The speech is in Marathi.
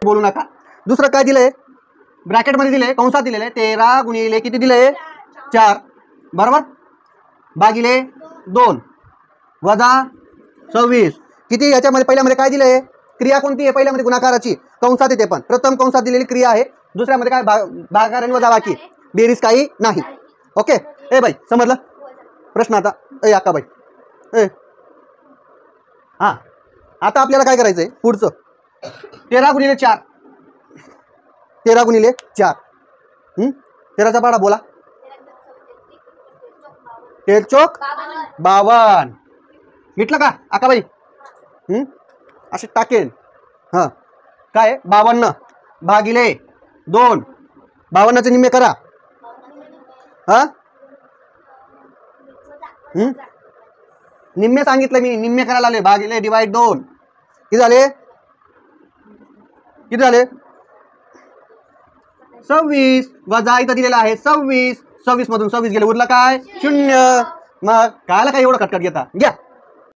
बोलू नका. दुसरं काय दिलंय, ब्रॅकेटमध्ये दिले, कंसात दिलेले 13 गुणिले किती दिले 4 बरोबर, भागिले 2 वजा 26 किती. याच्यामध्ये पहिल्यामध्ये काय दिलंय, क्रिया कोणती आहे, पहिल्यामध्ये गुणाकाराची कंसात येते, पण प्रथम कंसात दिलेली क्रिया आहे, दुसऱ्यामध्ये काय भागाकार आणि वजा बाकी, बेरीज काही नाही. ओके ए बाई समजलं प्रश्न. आता ए अक्का बाई ए हां, आता आपल्याला काय करायचंय पुढचं, 13 गुणिले 4 13 गुणिले 4 13चा पाढा बोला. 13 चोक 52 भेटलं का अक्काबाई. असे टाकेन. हां काय 52 भागिले 2 52चे निम्मे करा. हां निम्मे सांगितलं मी, निम्मे करायला आले, भागिले डिवाइड 2 किती झाले, किती झाले 26 वजा इथं दिलेला आहे 26 26 मधून 26 गेले, उरला काय 0. मग कायला काय एवढं खटखट घेता, घ्या